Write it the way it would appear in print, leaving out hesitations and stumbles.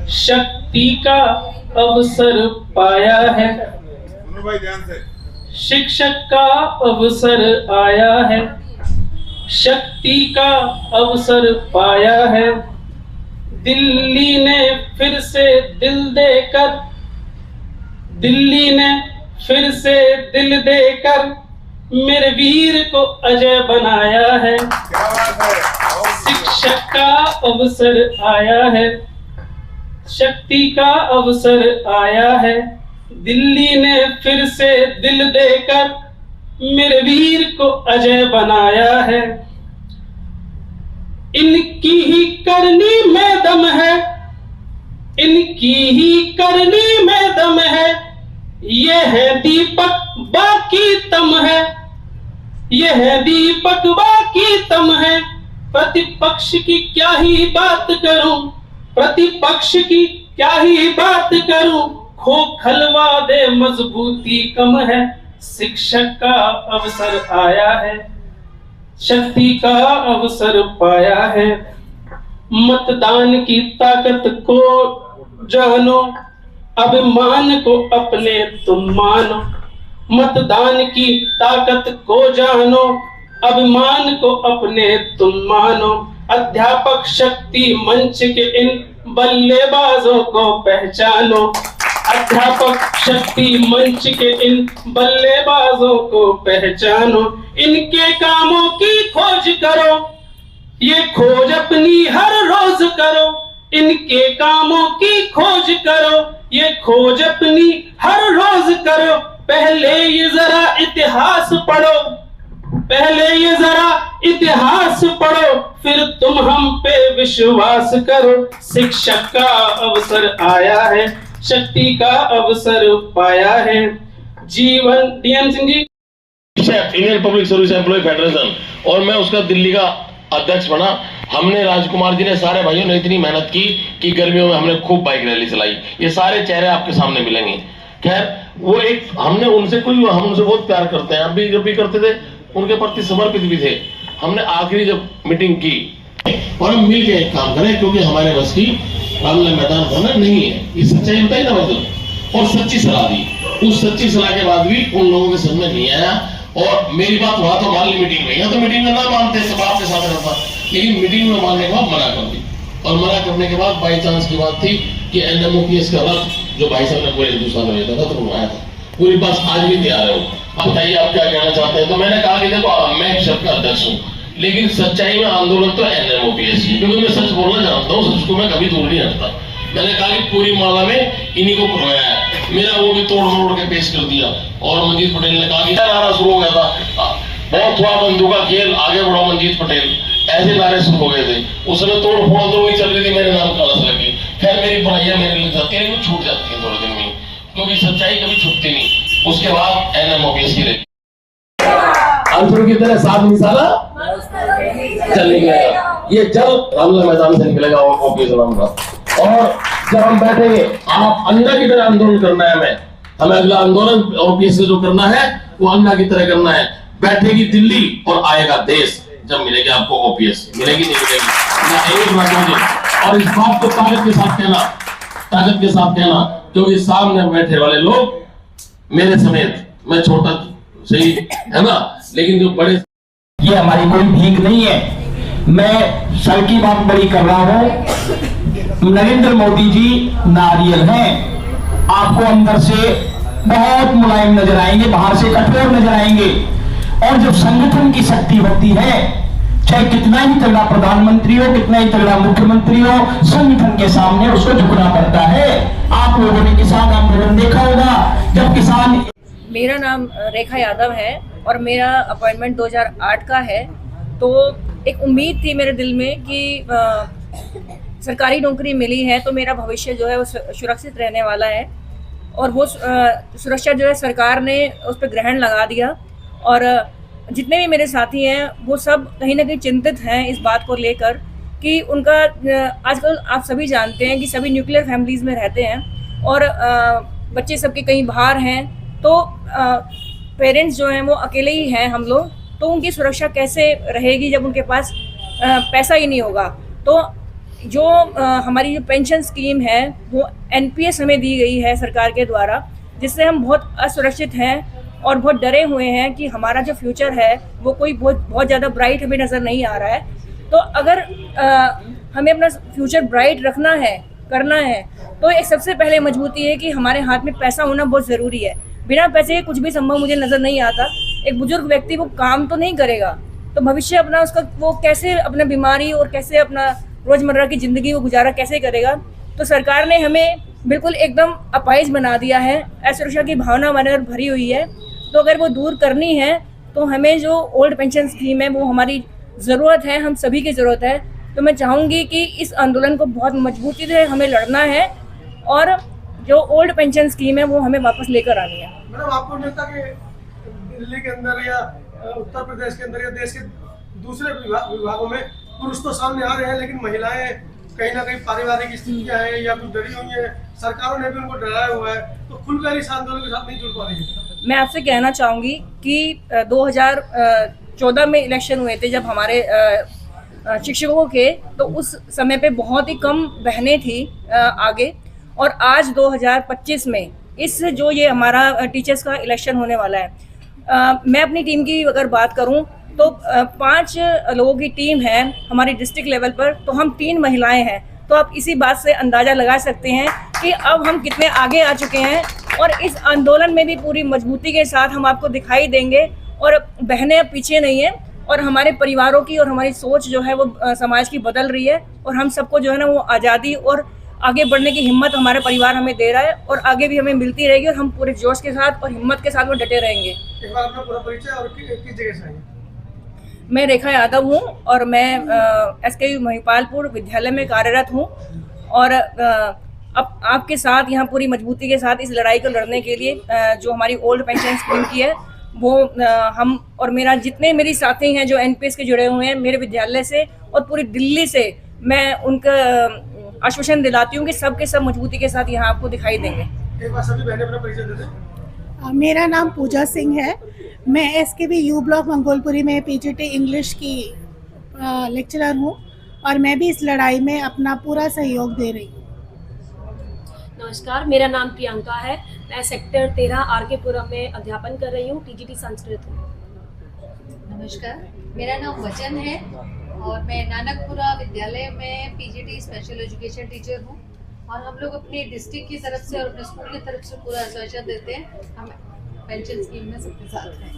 शक्ति का अवसर पाया है, शिक्षक का अवसर आया है, शक्ति का अवसर पाया है। दिल्ली ने फिर से दिल देकर, दिल्ली ने फिर से दिल देकर मेरे वीर को अजय बनाया है। शिक्षक का अवसर आया है, शक्ति का अवसर आया है। दिल्ली ने फिर से दिल देकर मेरे वीर को अजय बनाया है। इनकी ही करनी में दम है, इनकी ही करनी में दम है। ये है दीपक बाकी तम है, ये है दीपक बाकी तम है। प्रतिपक्ष की क्या ही बात करूं, प्रतिपक्ष की क्या ही बात करूं। खोखलवा दे मजबूती कम है। शिक्षक का अवसर आया है, शक्ति का अवसर पाया है। मतदान की ताकत को जानो, अभिमान को अपने तुम मानो। मतदान की ताकत को जानो, अभिमान को अपने तुम मानो। अध्यापक शक्ति मंच के इन बल्लेबाजों को पहचानो, अध्यापक शक्ति मंच के इन बल्लेबाजों को पहचानो। इनके कामों की खोज करो, ये खोज अपनी हर रोज करो। इनके कामों की खोज करो, ये खोज अपनी हर रोज करो। पहले ये जरा इतिहास पढ़ो, पहले ये जरा इतिहास पढ़ो, फिर तुम हम पे विश्वास करो। शिक्षक का अवसर आया है, शक्ति का अवसर पाया है। जीवन DM Singh ji, Indian public service employ federation, और मैं उसका दिल्ली का अध्यक्ष बना। हमने राजकुमार जी ने, सारे भाइयों ने इतनी मेहनत की कि गर्मियों में हमने खूब बाइक रैली चलाई। ये सारे चेहरे आपके सामने मिलेंगे। खैर, वो एक हमने उनसे हम उनसे बहुत प्यार करते हैं, अभी जब भी करते थे, उनके प्रति समर्पित भी थे। हमने आखिरी जब मीटिंग की और हम मिल के एक काम करें, क्योंकि हमारे बस की रामलीला मैदान भरना नहीं है। ये सच्चाई बताई ना भाई, और सच्ची सलाह दी। उस सच्ची सलाह के बाद भी उन लोगों के समझ में नहीं आया। और मेरी बात वहां तो मान ली मीटिंग में, या तो मीटिंग में ना मानते सब आपके साथ रहता, लेकिन मीटिंग में मानने के बाद मना कर दी। और मना करने के बाद बाई चांस की बात थी कि NMOPS का रथ जो भाई साहब ने पूरे हिंदुस्तान में रथ बनवाया था, पूरी बात आज भी तैयार है। अब बताइए आप क्या कहना चाहते हैं। तो मैंने कहा कि देखो, मैं एक सबका अध्यक्ष हूँ, लेकिन सच्चाई में आंदोलन तो NMOPS की, क्योंकि मैं सच बोलना जानता हूँ, सच को मैं कभी दूर नहीं हटता। मैंने कहा कि पूरी माला में इन्हीं को पुरवाया है। मेरा वो भी तोड़ मरोड़ के पेश कर दिया। और मंजीत पटेल ने कहा कि नारा शुरू हो गया था, बहुत हुआ बंदूका खेल, आगे बढ़ो मंजीत पटेल, ऐसे नारे शुरू हो गए थे। उस समय तोड़ फोड़ आंदोलन नहीं चल रही थी, मेरे नाम कलश लगी। खैर, मेरी पढ़ाइयाँ मेरे लग जाती है, छूट जाती है थोड़े दिन में, क्योंकि सच्चाई कभी छूटती नहीं। उसके बाद NMOPS की रही अंतरों की तरह साथ मिसाला चल गया। ये जल रामलीला मैदान से निकलेगा OPS का। और जब हम बैठेंगे, आप अन्ना की तरह आंदोलन करना है। हमें अगला आंदोलन OPS से जो करना है वो अन्ना की तरह करना है। बैठेगी दिल्ली और आएगा देश। जब मिलेगी आपको OPS, मिलेगी नहीं मिलेगी। और इस बात को ताकत के साथ कहना, ताकत के साथ कहना, क्योंकि सामने बैठे वाले लोग मेरे समेत, मैं छोटा सही है ना, लेकिन जो बड़े, ये हमारी कोई भीख नहीं है। मैं सर की बात बड़ी कर रहा हूं। नरेंद्र मोदी जी नारियल हैं, आपको अंदर से बहुत मुलायम नजर आएंगे, बाहर से कठोर नजर आएंगे। और जब संगठन की शक्ति होती है, चाहे कितना ही तगड़ा प्रधानमंत्री हो, कितना ही तगड़ा मुख्यमंत्री हो, संगठन के सामने उसको झुकना पड़ता है। आप लोगों ने किसान आंदोलन देखा होगा, जब किसान। मेरा नाम रेखा यादव है और मेरा अपॉइंटमेंट 2008 का है। तो एक उम्मीद थी मेरे दिल में कि सरकारी नौकरी मिली है तो मेरा भविष्य जो है वो सुरक्षित रहने वाला है। और वो सुरक्षा जो है सरकार ने उस पर ग्रहण लगा दिया। और जितने भी मेरे साथी हैं वो सब कहीं ना कहीं चिंतित हैं इस बात को लेकर कि उनका, आजकल आप सभी जानते हैं कि सभी न्यूक्लियर फैमिलीज़ में रहते हैं और बच्चे सबके कहीं बाहर हैं, तो पेरेंट्स जो हैं वो अकेले ही हैं हम लोग। तो उनकी सुरक्षा कैसे रहेगी जब उनके पास पैसा ही नहीं होगा। तो जो हमारी जो पेंशन स्कीम है वो एनपीएस हमें दी गई है सरकार के द्वारा, जिससे हम बहुत असुरक्षित हैं और बहुत डरे हुए हैं कि हमारा जो फ्यूचर है वो कोई बहुत ज़्यादा ब्राइट हमें नज़र नहीं आ रहा है। तो अगर हमें अपना फ्यूचर ब्राइट रखना है, करना है, तो एक सबसे पहले मजबूती है कि हमारे हाथ में पैसा होना बहुत ज़रूरी है। बिना पैसे के कुछ भी संभव मुझे नज़र नहीं आता। एक बुजुर्ग व्यक्ति वो काम तो नहीं करेगा तो भविष्य अपना उसका वो कैसे अपना बीमारी और कैसे अपना रोज़मर्रा की ज़िंदगी वो गुजारा कैसे करेगा। तो सरकार ने हमें बिल्कुल एकदम अपाहिज बना दिया है, असुरक्षा की भावना हमारे अंदर भरी हुई है। तो अगर वो दूर करनी है तो हमें जो ओल्ड पेंशन स्कीम है वो हमारी ज़रूरत है, हम सभी की ज़रूरत है। तो मैं चाहूँगी कि इस आंदोलन को बहुत मजबूती से हमें लड़ना है और जो ओल्ड पेंशन स्कीम है वो हमें वापस लेकर आनी है। मैडम, आपको नहीं लगता कि दिल्ली के अंदर या उत्तर प्रदेश के अंदर या देश के दूसरे विभागों में पुरुष तो सामने आ रहे हैं, लेकिन महिलाएं कहीं ना कहीं पारिवारिक स्थितियां हैं या कुछ डरी हुई है, सरकारों ने भी उनको डराया हुआ है, तो खुलकर इस आंदोलन के साथ नहीं जुड़ पा रही है? मैं आपसे कहना चाहूँगी कि 2014 में इलेक्शन हुए थे जब हमारे शिक्षकों के, तो उस समय पे बहुत ही कम बहनें थी आगे, और आज 2025 में इस जो ये हमारा टीचर्स का इलेक्शन होने वाला है, मैं अपनी टीम की अगर बात करूं तो 5 लोगों की टीम है हमारी डिस्ट्रिक्ट लेवल पर, तो हम 3 महिलाएं हैं। तो आप इसी बात से अंदाज़ा लगा सकते हैं कि अब हम कितने आगे आ चुके हैं और इस आंदोलन में भी पूरी मजबूती के साथ हम आपको दिखाई देंगे। और बहनें अब पीछे नहीं हैं और हमारे परिवारों की और हमारी सोच जो है वो समाज की बदल रही है, और हम सबको जो है ना वो आज़ादी और आगे बढ़ने की हिम्मत हमारे परिवार हमें दे रहा है और आगे भी हमें मिलती रहेगी और हम पूरे जोश के साथ और हिम्मत के साथ वो डटे रहेंगे। एक बार अपना पूरा परिचय और किस जगह से आए? मैं रेखा यादव हूँ और मैं SKU महिपालपुर विद्यालय में कार्यरत हूँ, और अब आपके साथ यहाँ पूरी मजबूती के साथ इस लड़ाई को लड़ने के लिए जो हमारी ओल्ड पेंशन स्कीम की है वो हम और मेरा जितने मेरी साथी हैं जो NPS के जुड़े हुए हैं मेरे विद्यालय से और पूरी दिल्ली से, मैं उनका आश्वासन दिलाती हूँ कि सब के सब मजबूती के साथ यहाँ आपको दिखाई देंगे। एक बार सभी बहनें अपना परिचय दे दें। मेरा नाम पूजा सिंह है। मैं SKB यू ब्लॉक मंगोलपुरी में PGT इंग्लिश की लेक्चरर हूँ और मैं भी इस लड़ाई में अपना पूरा सहयोग दे रही हूँ। नमस्कार, मेरा नाम प्रियंका है। मैं सेक्टर 13 RK पुरम में अध्यापन कर रही हूँ, TGT संस्कृत हूँ। नमस्कार, मेरा नाम वचन है और मैं नानकपुरा विद्यालय में PGT स्पेशल एजुकेशन टीचर हूँ, और हम लोग अपनी डिस्ट्रिक्ट की तरफ से और अपने स्कूल की तरफ से पूरा आश्वासन देते हैं। हम पेंशन स्कीम में सबके साथ हैं।